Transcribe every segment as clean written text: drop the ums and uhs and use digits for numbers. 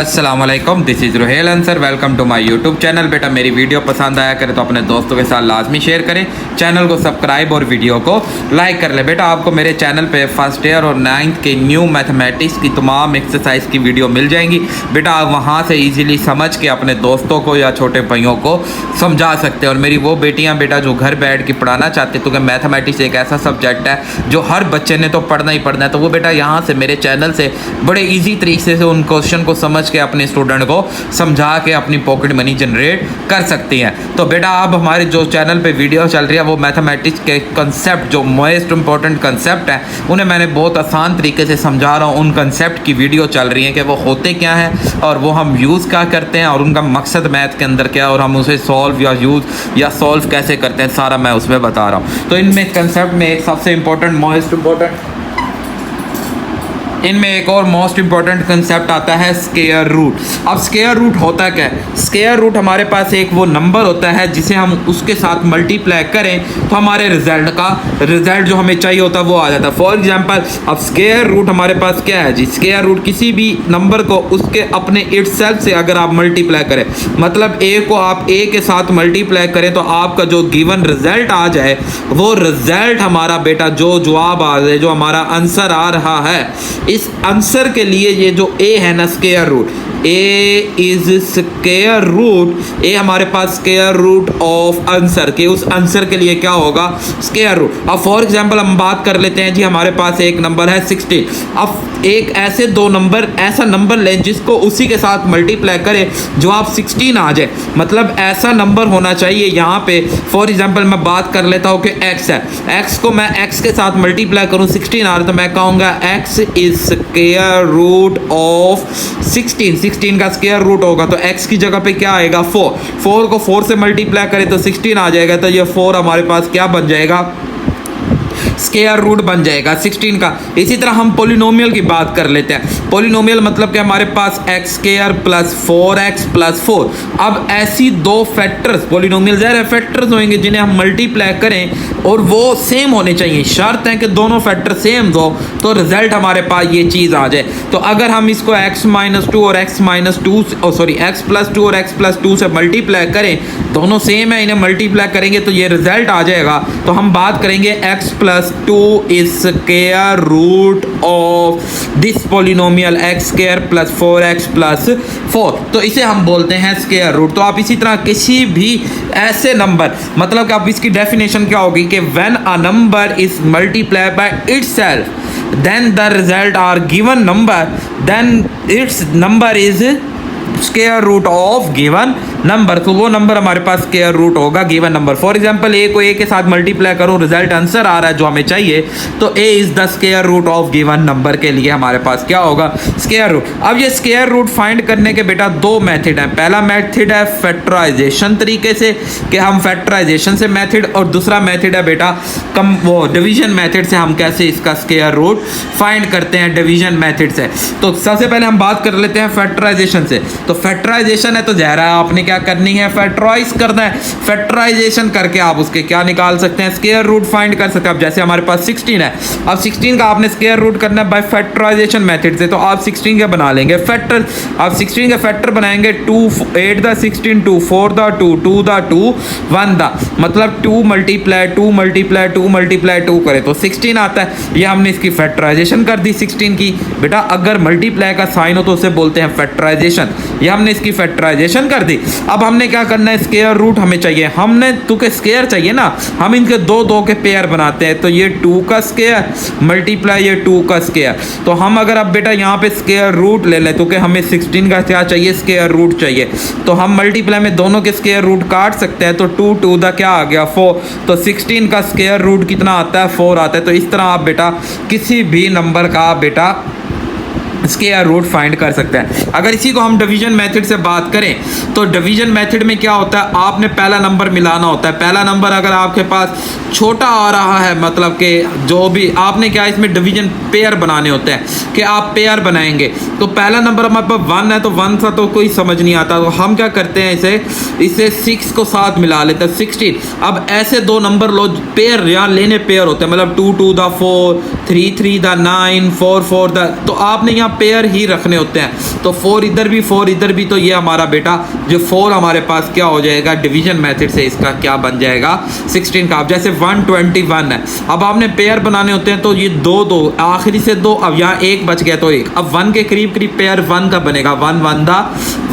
अस्सलाम वालेकुम, this is Ruhail Ansar. Welcome to my YouTube channel. बेटा मेरी वीडियो पसंद आया करे तो अपने दोस्तों के साथ लाजमी शेयर करें, चैनल को सब्सक्राइब और वीडियो को लाइक कर ले। बेटा आपको मेरे चैनल पे फर्स्ट ईयर और 9th के न्यू मैथमेटिक्स की तमाम एक्सरसाइज की वीडियो मिल जाएंगी। बेटा आप वहाँ से ईजिली समझ के अपने दोस्तों को या छोटे भाइयों को समझा सकते हैं। और मेरी वो बेटियाँ बेटा जो घर बैठ के पढ़ाना चाहते हैं, क्योंकि मैथमेटिक्स एक ऐसा सब्जेक्ट है जो हर बच्चे ने तो पढ़ना ही पढ़ना है, तो वो बेटा यहाँ से मेरे चैनल से बड़े ईजी तरीके से उन क्वेश्चन को समझ के अपने स्टूडेंट को समझा के अपनी पॉकेट मनी जनरेट कर सकती हैं। तो बेटा आप हमारे जो चैनल पे वीडियो चल रही है वो मैथमेटिक्स के कंसेप्ट जो मोस्ट इंपॉर्टेंट कंसेप्ट हैं उन्हें मैंने बहुत आसान तरीके से समझा रहा हूँ। उन कंसेप्ट की वीडियो चल रही है कि वो होते क्या हैं और वो हम यूज़ क्या करते हैं और उनका मकसद मैथ के अंदर क्या है और हम उसे सॉल्व या यूज़ या सॉल्व कैसे करते हैं, सारा मैं उसमें बता रहा हूँ। तो इनमें कंसेप्ट में एक सबसे इम्पोर्टेंट मोस्ट इम्पोर्टेंट इनमें एक और मोस्ट इंपॉर्टेंट कंसेप्ट आता है स्क्वायर रूट। अब स्क्वायर रूट होता क्या है? स्क्वायर रूट हमारे पास एक वो नंबर होता है जिसे हम उसके साथ मल्टीप्लाई करें तो हमारे रिजल्ट जो हमें चाहिए होता है वो आ जाता है। फॉर एग्जांपल अब स्क्वायर रूट हमारे पास क्या है जी? स्क्वायर रूट किसी भी नंबर को उसके अपने इटसेल्फ से अगर आप मल्टीप्लाई करें, मतलब ए को आप ए के साथ मल्टीप्लाई करें तो आपका जो गिवन रिजल्ट आ जाए वो रिजल्ट हमारा बेटा जो जवाब आ जाए, जो हमारा आंसर आ रहा है, इस आंसर के लिए ये जो ए है ना square root, A is square root, A हमारे पास स्क्वायर रूट ऑफ आंसर के उस आंसर के लिए क्या होगा? Square root. अब फॉर एग्जांपल हम बात कर लेते हैं जी, हमारे पास एक नंबर है 16। अब एक ऐसे दो नंबर ऐसा नंबर लें जिसको उसी के साथ मल्टीप्लाई करें जो आप 16 आ जाए, मतलब ऐसा नंबर होना चाहिए यहाँ पे। फॉर एग्जांपल मैं बात कर लेता हूँ कि x है, x को मैं x के साथ मल्टीप्लाई करूँ 16 आ रहा तो मैं कहूँगा x is square root of 16 का स्क्वायर रूट होगा तो x की जगह पे क्या आएगा? 4 को 4 से मल्टीप्लाई करें तो 16 आ जाएगा, तो ये 4 हमारे पास क्या बन जाएगा? स्क्वायर रूट बन जाएगा 16 का। इसी तरह हम पोलिनोमियल की बात कर लेते हैं। पोलिनोमियल मतलब कि हमारे पास x square plus 4x plus 4। अब ऐसी दो फैक्टर्स, पोलिनोमियल ज़ाहिर फैक्टर्स होंगे जिन्हें हम मल्टीप्लाई करें और वो सेम होने चाहिए। शर्त है कि दोनों फैक्टर सेम हो तो रिजल्ट हमारे पास ये चीज़ आ जाए। तो अगर हम इसको x-2 और x प्लस 2 और x प्लस 2 से मल्टीप्लाई करें, दोनों सेम है, इन्हें मल्टीप्लाई करेंगे तो ये रिजल्ट आ जाएगा। तो हम बात करेंगे x plus 2 is square root of this polynomial x square plus 4x plus 4, तो इसे हम बोलते हैं स्क्वायर रूट। तो आप इसी तरह किसी भी ऐसे नंबर, मतलब कि आप इसकी डेफिनेशन क्या होगी कि when a number is multiplied by itself then the result are given number, then its number is square root of given number. तो वो नंबर हमारे पास स्क्वायर रूट होगा given number. For example a को a के साथ multiply करो, result answer आ रहा है जो हमें चाहिए, तो A is the square root of given number के लिए हमारे पास क्या होगा? Square root. अब ये स्क्वायर रूट फाइंड करने के बेटा दो मेथड हैं। पहला मेथड है फैक्टराइजेशन तरीके से कि हम फैक्टराइजेशन से मेथड, और दूसरा मेथड है बेटा डिवीजन मेथड से हम कैसे इसका स्क्वायर रूट फाइंड करते हैं डिवीजन मेथड से। तो सबसे पहले हम बात कर लेते हैं फैक्टराइजेशन से। तो फैक्टराइजेशन है तो ज़ाहिर है आपने क्या करनी है? फैक्टराइज करना है। फैक्टराइजेशन करके आप उसके क्या निकाल सकते हैं? स्क्वायर रूट फाइंड कर सकते हैं। अब जैसे हमारे पास 16 है, अब 16 का आपने स्क्वायर रूट करना है बाय फैक्टराइजेशन मेथड से, तो आप 16 के बना लेंगे फैक्टर। आप 16 के फैक्टर बनाएंगे 2 8 द 16 2 4 द 2 2 द 2 1 द, मतलब 2 मल्टीप्लाई 2 मल्टीप्लाई 2 मल्टीप्लाई 2 करें तो 16 आता है। ये हमने इसकी फैक्टराइजेशन कर दी 16 की। बेटा अगर मल्टीप्लाई का साइन हो तो उसे बोलते हैं फैक्टराइजेशन। ये हमने इसकी फैक्टराइजेशन कर दी। अब हमने क्या करना है? स्क्वायर रूट हमें चाहिए, हमने टू के स्क्वायर चाहिए ना, हम इनके दो के पेयर बनाते हैं। तो ये 2 का स्क्वायर मल्टीप्लाई ये 2 का स्क्वायर। तो हम अगर अब बेटा यहाँ पे स्क्वायर रूट ले लें तो कि हमें 16 का क्या चाहिए? स्क्वायर रूट चाहिए। तो हम मल्टीप्लाई में दोनों के स्क्वायर रूट काट सकते हैं, तो 2 2 द क्या आ गया? 4। तो 16 का स्क्वायर रूट कितना आता है? 4 आता है। तो इस तरह आप बेटा किसी भी नंबर का बेटा स्क्वायर रूट फाइंड कर सकते हैं। अगर इसी को हम डिवीजन मेथड से बात करें तो डिवीजन मेथड में क्या होता है? आपने पहला नंबर मिलाना होता है। पहला नंबर अगर आपके पास छोटा आ रहा है, मतलब कि जो भी आपने क्या इसमें डिवीजन पेयर बनाने होते हैं कि आप पेयर बनाएंगे। तो पहला नंबर हमारे पास 1 है, तो 1 सा तो कोई समझ नहीं आता, तो हम क्या करते हैं इसे 6 को साथ मिला लेते हैं 16। अब ऐसे दो नंबर लो पेयर, यहाँ लेने पेयर होते हैं, मतलब 2 2 द 4 3 3 द 9 4 4 द, तो आपने यहाँ पेयर ही रखने होते हैं। तो 4 इधर भी 4 इधर भी, तो ये हमारा बेटा जो 4 हमारे पास क्या हो जाएगा, डिवीजन मेथड से इसका क्या बन जाएगा 16 का। अब जैसे 121 है, अब आपने पेयर बनाने होते हैं तो ये 2 2 आखिरी से 2, अब यहाँ 1 बच गया तो 1, अब 1 के करीब करीब पेयर 1 का बनेगा, 1 1 दा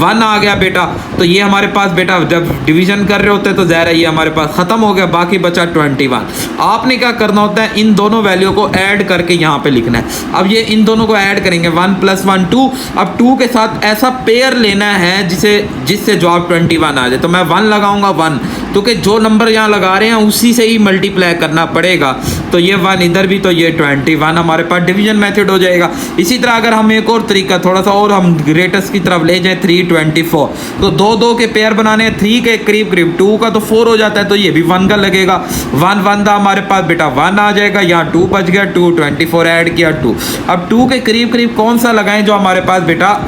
1 आ गया बेटा। तो ये हमारे पास बेटा जब डिवीजन कर रहे होते हैं तो ज़ाहिर है ये हमारे पास ख़त्म हो गया, बाकी बचा 21। आपने क्या करना होता है, इन दोनों वैल्यू को ऐड करके यहाँ पे लिखना है। अब ये इन दोनों को ऐड करेंगे, 1 + 1 2। अब 2 के साथ ऐसा पेयर लेना है जिससे जवाब 21 आ जाए। तो मैं 1 लगाऊंगा 1, क्योंकि जो नंबर यहाँ लगा रहे हैं उसी से ही मल्टीप्लाई करना पड़ेगा। तो ये 1 इधर भी, तो ये 21 हमारे पास डिवीजन मेथड हो जाएगा। इसी तरह अगर हम एक और तरीका थोड़ा सा और हम ग्रेटेस्ट की तरफ ले जाए, 324, तो 2 2 के पेयर बनाने हैं, 3 के करीब करीब, 2 का तो 4 हो जाता है, तो ये भी 1 का लगेगा, 1 1 दा हमारे पास बेटा 1 आ जाएगा, यहाँ 2 बच गया, 2 24 ऐड किया 2। अब 2 के करीब करीब कौन सा लगाएं जो हमारे पास बेटा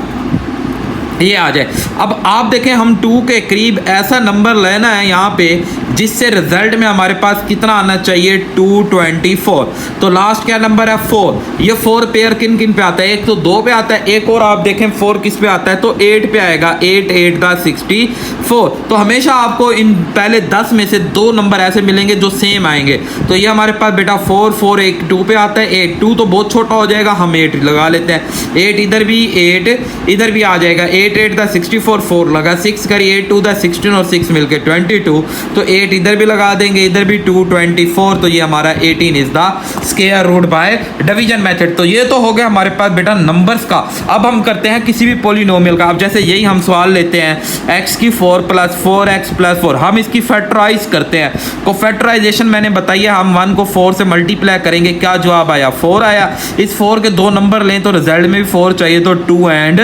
ये आ जाए। अब आप देखें, हम 2 के करीब ऐसा नंबर लेना है यहाँ पे जिससे रिजल्ट में हमारे पास कितना आना चाहिए, 224। तो लास्ट क्या नंबर है, 4। ये 4 पेयर किन किन पे आता है, एक तो 2 पे आता है, एक और आप देखें 4 किस पे आता है, तो 8 पे आएगा, 8 8 दा 64। तो हमेशा आपको इन पहले 10 में से 2 नंबर ऐसे मिलेंगे जो सेम आएंगे। तो ये हमारे पास बेटा 4 4 एक 2 पे आता है, 8 2 तो बहुत छोटा हो जाएगा, हम 8 लगा लेते हैं, 8 इधर भी 8 इधर भी आ जाएगा, 8 8 दा 64, 4 लगा, 6 करिए, 8 2 दा 16 और 6 मिलके 22, तो 8 इधर भी लगा देंगे, इधर भी 224। तो ये हमारा 18 is the square root by division method. तो ये तो हो गया हमारे पास बेटा नंबर्स का। अब हम करते हैं किसी भी पॉलिनोमियल का। अब जैसे यही हम सवाल लेते हैं, x की 4 + 4x + 4, हम इसकी फैक्टराइज करते हैं। को फैक्टराइजेशन मैंने बताई है, हम 1 को 4 से मल्टीप्लाई करेंगे, क्या जवाब आया, 4 आया। इस 4 के 2 नंबर लें तो रिजल्ट में भी 4 चाहिए, तो 2 and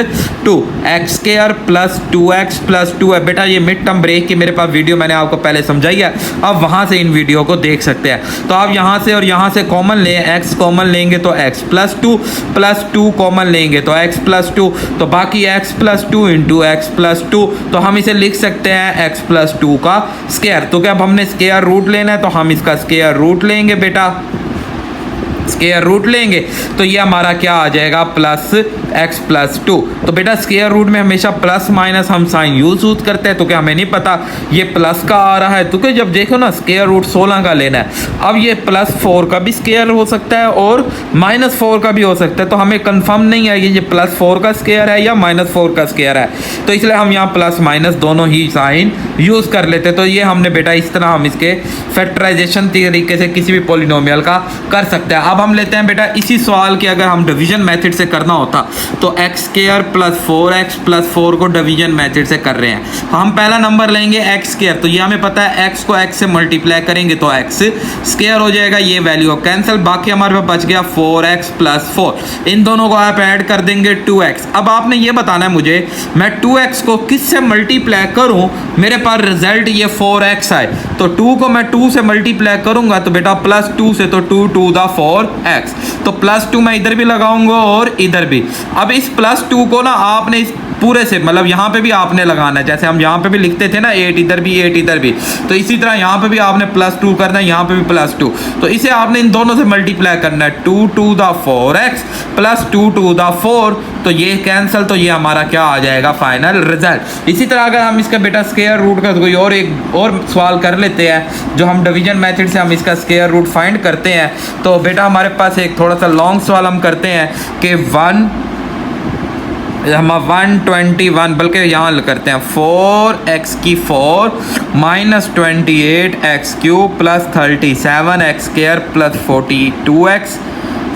2, x² + 2x + 2 है बेटा। ये मिड टर्म ब्रेक की मेरे पास वीडियो मैंने आपको पहले समझाई है, आप वहाँ से इन वीडियो को देख सकते हैं। तो आप यहाँ से और यहाँ से कॉमन लें, x कॉमन लेंगे तो x + 2 कॉमन लेंगे तो x + 2, तो बाकी x + 2 × x + 2, तो हम इसे लिख सकते हैं x + 2 का स्क्वायर। तो क्या अब हमने स्क्वायर रूट लेना है, तो हम इसका स्क्वायर रूट लेंगे बेटा, स्क्वायर रूट लेंगे तो ये हमारा क्या आ जाएगा, +x + 2। तो बेटा स्क्वायर रूट में हमेशा प्लस माइनस हम साइन यूज करते हैं, तो क्या हमें नहीं पता ये प्लस का आ रहा है, तो क्या जब देखो ना स्क्वायर रूट 16 का लेना है। अब ये +4 का भी स्क्वायर हो सकता है और -4 का भी हो सकता है, तो हमें कंफर्म नहीं है कि ये +4 का स्क्वायर है या -4 का स्क्वायर है, तो इसलिए हम यहाँ प्लस माइनस दोनों ही साइन यूज़ कर लेते। तो ये हमने बेटा इस तरह हम इसके फैक्टराइजेशन तरीके से किसी भी पॉलिनोमियल का कर सकते हैं। अब हम लेते हैं बेटा इसी सवाल के अगर हम डिवीजन मेथड से करना होता तो x² + 4x + 4 को डिवीजन मेथड से कर रहे हैं। हम पहला नंबर लेंगे x², तो ये हमें पता है x को x से मल्टीप्लाई करेंगे तो x² हो जाएगा, ये वैल्यू कैंसिल, बाकी हमारे पास बच गया 4x + 4। इन दोनों को आप ऐड कर देंगे 2x। अब आपने ये बताना है मुझे मैं 2x को किस से मल्टीप्लाई करूं मेरे पास रिजल्ट ये 4x आए, तो 2 को मैं 2 से मल्टीप्लाई करूंगा तो बेटा +2 से, तो 2 2 दा 4x, तो +2 मैं इधर भी लगाऊंगा और इधर भी। अब इस +2 को ना आपने इस पूरे से मतलब यहाँ पे भी आपने लगाना है, जैसे हम यहाँ पे भी लिखते थे ना 8 इधर भी 8 इधर भी, तो इसी तरह यहाँ पे भी आपने +2 करना है, यहाँ पे भी +2, तो इसे आपने इन दोनों से मल्टीप्लाई करना है, 2 2 दा 4x + 2 2 दा 4, तो ये कैंसिल, तो ये हमारा क्या आ जाएगा फाइनल रिजल्ट। इसी तरह अगर हम इसका बेटा स्क्वायर रूट का कोई और एक और सवाल कर लेते हैं जो हम डिवीजन मेथड से हम इसका स्क्वायर रूट फाइंड करते हैं, तो बेटा हमारे पास एक थोड़ा सा लॉन्ग सवाल हम करते हैं कि 121 बल्कि यहाँ करते हैं 4x की 4 - 28x³ + 37x² +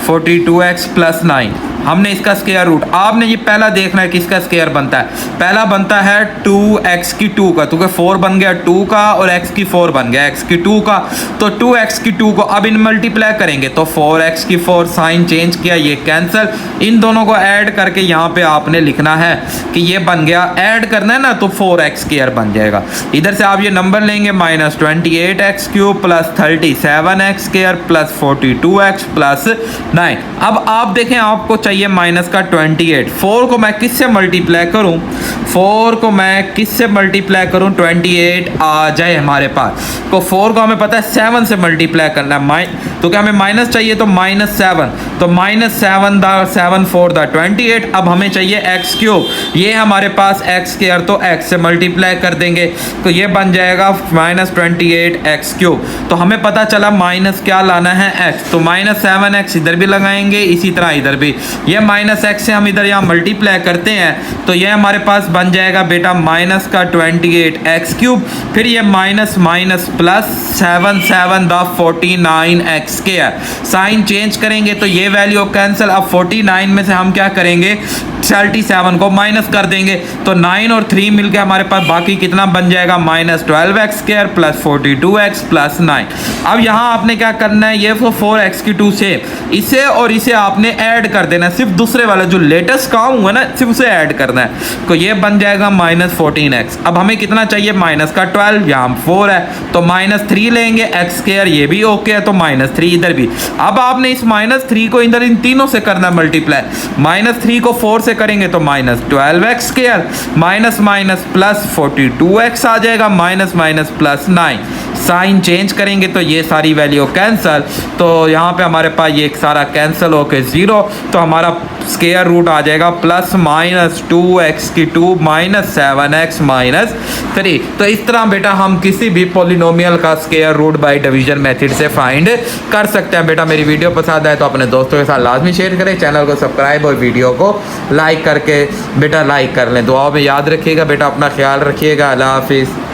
42x + 9, हमने इसका स्क्वायर रूट, आपने ये पहला देखना है किसका स्क्वायर बनता है, पहला बनता है 2x की 2 का, तो 4 बन गया 2 का और x की 4 बन गया x की 2 का, तो 2x की 2 को अब इन मल्टीप्लाई करेंगे तो 4x की 4 साइन चेंज किया, ये कैंसिल, इन दोनों को ऐड करके यहाँ पे आपने लिखना है कि ये बन गया, ऐड करना है ना तो 4x² बन जाएगा। इधर से आप ये नंबर लेंगे -28x³ + 37x² + 42x + 9। अब आप देखें आपको चाहिए चाहिए माइनस का 28। 4 को मैं किससे मल्टीप्लाई करूं, 4 को मैं किससे मल्टीप्लाई करूं, 28 आ जाए हमारे पास। तो 4 को हमें पता है 7 से मल्टीप्लाई करना है, तो क्या हमें माइनस चाहिए, तो -7, तो -7 दा 7 4 दा 28। अब हमें चाहिए एक्स क्यूब, ये हमारे पास एक्स स्क्वायर, तो एक्स से मल्टीप्लाई कर देंगे तो ये बन जाएगा -28 एक्स क्यूब। तो हमें पता चला माइनस क्या लाना है, एक्स, तो -7x इधर भी लगाएंगे, इसी तरह इधर भी। ये -x से हम इधर यहाँ मल्टीप्लाई करते हैं तो ये हमारे पास बन जाएगा बेटा माइनस का 28 एक्स क्यूब, फिर ये minus minus plus 7 7 the 49 x square. Sign change करेंगे तो ये वैल्यू कैंसिल। अब 49 में से हम क्या करेंगे, 37 को माइनस कर देंगे तो 9 और 3 मिलके हमारे पास बाकी कितना बन जाएगा, -12x square plus 42x plus 9। अब यहाँ आपने क्या करना है, ये 4x की 2 से इसे और इसे आपने ऐड कर देना है, सिर्फ दूसरे वाला जो लेटेस्ट काम हुआ ना सिर्फ उसे ऐड करना है, तो ये बन जाएगा -14x। अब हमें कितना चाहिए, माइनस का 12, यहाँ 4 है तो -3 लेंगे एक्स स्क्वायर, ये भी ओके है तो -3 इधर भी। अब आपने इस -3 को इधर इन तीनों से करना मल्टीप्लाई, -3 को 4 से करेंगे तो -12x square, minus minus plus 42x आ जाएगा, minus minus plus 9। Sign change करेंगे तो ये सारी वैल्यू कैंसिल, तो यहाँ पे हमारे पास ये सारा कैंसिल होके 0, तो हमारा स्क्वायर रूट आ जाएगा +-2x की 2 -7x -3। तो इस तरह बेटा हम किसी भी पॉलिनोमियल का square root by division method से फाइंड कर सकते हैं। बेटा मेरी वीडियो पसंद आए तो अपने दोस्तों के साथ लाजमी शेयर करें, चैनल को सब्सक्राइब और वीडियो को लाइक करके बेटा लाइक कर लें। दुआओं में याद रखिएगा बेटा, अपना ख्याल रखिएगा। अल्लाह हाफिज़।